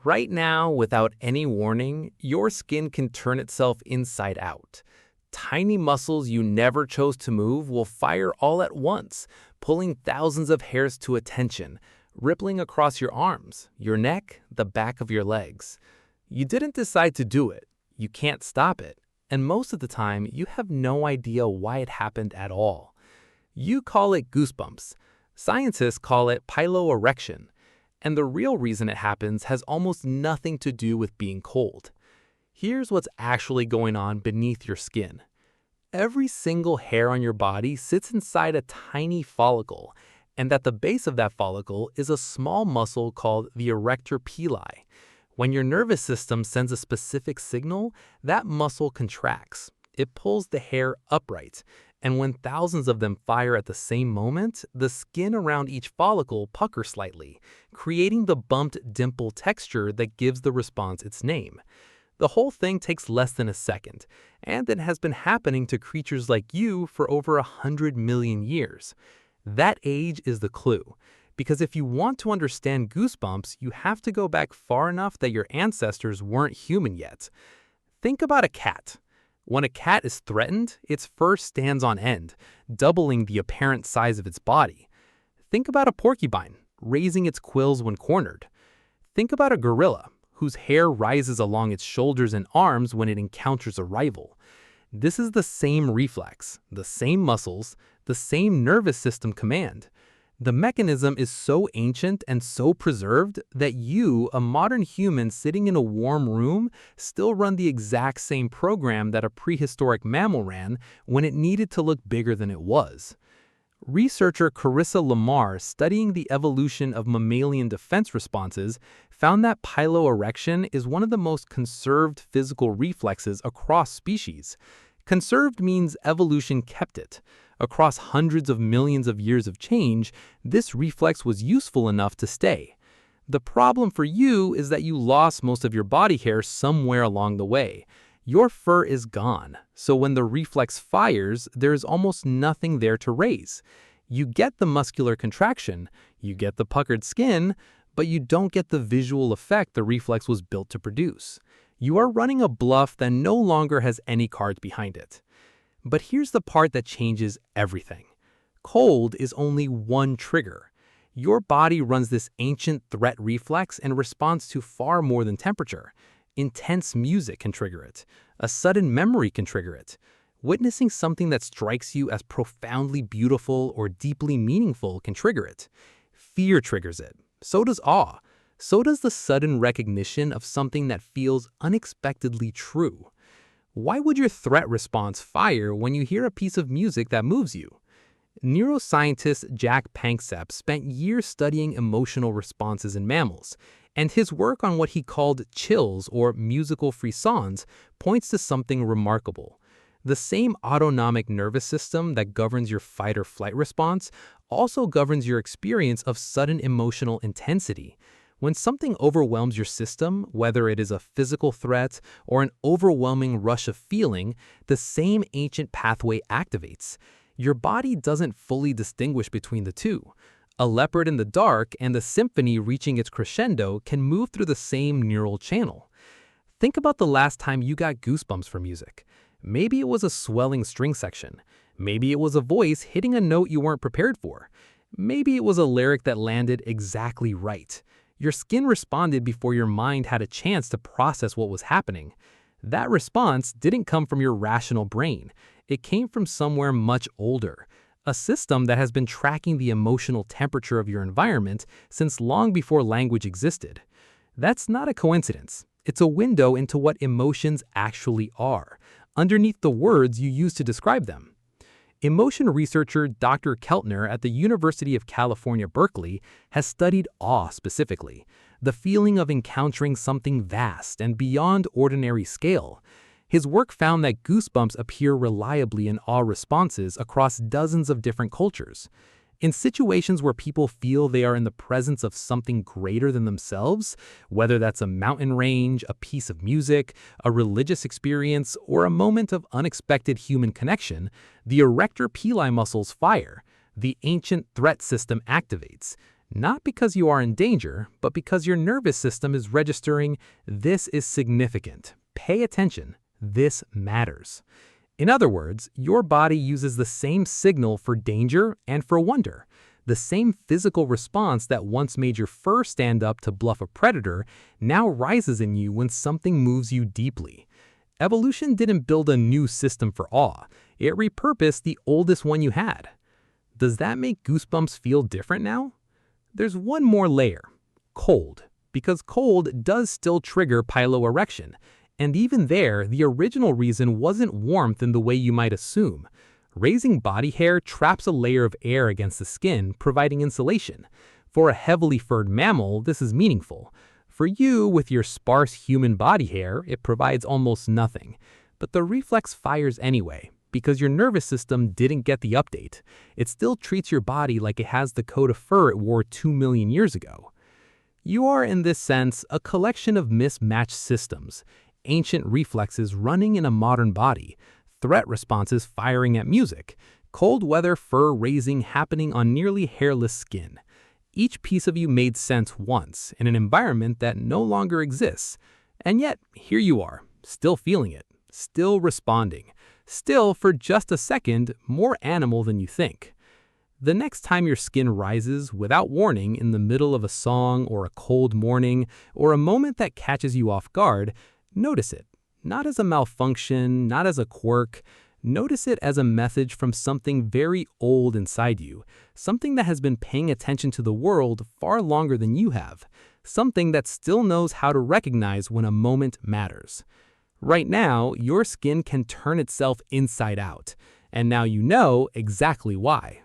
Right now, without any warning, your skin can turn itself inside out. Tiny muscles you never chose to move will fire all at once, pulling thousands of hairs to attention, rippling across your arms, your neck, the back of your legs. You didn't decide to do it. You can't stop it. And most of the time, you have no idea why it happened at all. You call it goosebumps. Scientists call it piloerection. And the real reason it happens has almost nothing to do with being cold. Here's what's actually going on beneath your skin. Every single hair on your body sits inside a tiny follicle, and at the base of that follicle is a small muscle called the Arrector Pili. When your nervous system sends a specific signal, that muscle contracts. It pulls the hair upright, and when thousands of them fire at the same moment, the skin around each follicle puckers slightly, creating the bumped dimple texture that gives the response its name. The whole thing takes less than a second, and it has been happening to creatures like you for over 100 million years. That age is the clue, because if you want to understand goosebumps, you have to go back far enough that your ancestors weren't human yet. Think about a cat. When a cat is threatened, its fur stands on end, doubling the apparent size of its body. Think about a porcupine, raising its quills when cornered. Think about a gorilla, whose hair rises along its shoulders and arms when it encounters a rival. This is the same reflex, the same muscles, the same nervous system command. The mechanism is so ancient and so preserved that you, a modern human sitting in a warm room, still run the exact same program that a prehistoric mammal ran when it needed to look bigger than it was. Researcher Carissa Lamar, studying the evolution of mammalian defense responses, found that piloerection is one of the most conserved physical reflexes across species. Conserved means evolution kept it. Across hundreds of millions of years of change, this reflex was useful enough to stay. The problem for you is that you lost most of your body hair somewhere along the way. Your fur is gone, so when the reflex fires, there is almost nothing there to raise. You get the muscular contraction, you get the puckered skin, but you don't get the visual effect the reflex was built to produce. You are running a bluff that no longer has any cards behind it. But here's the part that changes everything. Cold is only one trigger. Your body runs this ancient threat reflex in response to far more than temperature. Intense music can trigger it. A sudden memory can trigger it. Witnessing something that strikes you as profoundly beautiful or deeply meaningful can trigger it. Fear triggers it. So does awe. So does the sudden recognition of something that feels unexpectedly true. Why would your threat response fire when you hear a piece of music that moves you? Neuroscientist Jack Panksepp spent years studying emotional responses in mammals, and his work on what he called chills or musical frissons points to something remarkable. The same autonomic nervous system that governs your fight or flight response also governs your experience of sudden emotional intensity. When something overwhelms your system, whether it is a physical threat or an overwhelming rush of feeling, the same ancient pathway activates. Your body doesn't fully distinguish between the two. A leopard in the dark and the symphony reaching its crescendo can move through the same neural channel. Think about the last time you got goosebumps from music. Maybe it was a swelling string section. Maybe it was a voice hitting a note you weren't prepared for. Maybe it was a lyric that landed exactly right. Your skin responded before your mind had a chance to process what was happening. That response didn't come from your rational brain. It came from somewhere much older, a system that has been tracking the emotional temperature of your environment since long before language existed. That's not a coincidence. It's a window into what emotions actually are, underneath the words you use to describe them. Emotion researcher Dr. Keltner at the University of California, Berkeley, has studied awe specifically, the feeling of encountering something vast and beyond ordinary scale. His work found that goosebumps appear reliably in awe responses across dozens of different cultures. In situations where people feel they are in the presence of something greater than themselves, whether that's a mountain range, a piece of music, a religious experience, or a moment of unexpected human connection, the Arrector Pili muscles fire. The ancient threat system activates. Not because you are in danger, but because your nervous system is registering, "This is significant. Pay attention. This matters." In other words, your body uses the same signal for danger and for wonder. The same physical response that once made your fur stand up to bluff a predator now rises in you when something moves you deeply. Evolution didn't build a new system for awe. It repurposed the oldest one you had. Does that make Goosebumps feel different now? There's one more layer: cold. Because cold does still trigger piloerection. And even there, the original reason wasn't warmth in the way you might assume. Raising body hair traps a layer of air against the skin, providing insulation. For a heavily furred mammal, this is meaningful. For you, with your sparse human body hair, it provides almost nothing. But the reflex fires anyway, because your nervous system didn't get the update. It still treats your body like it has the coat of fur it wore 2 million years ago. You are, in this sense, a collection of mismatched systems. Ancient reflexes running in a modern body, threat responses firing at music, cold weather fur raising happening on nearly hairless skin. Each piece of you made sense once in an environment that no longer exists. And yet, here you are, still feeling it, still responding, still, for just a second, more animal than you think. The next time your skin rises without warning in the middle of a song or a cold morning or a moment that catches you off guard, notice it, not as a malfunction, not as a quirk. Notice it as a message from something very old inside you, something that has been paying attention to the world far longer than you have, something that still knows how to recognize when a moment matters. Right now, your skin can turn itself inside out, and now you know exactly why.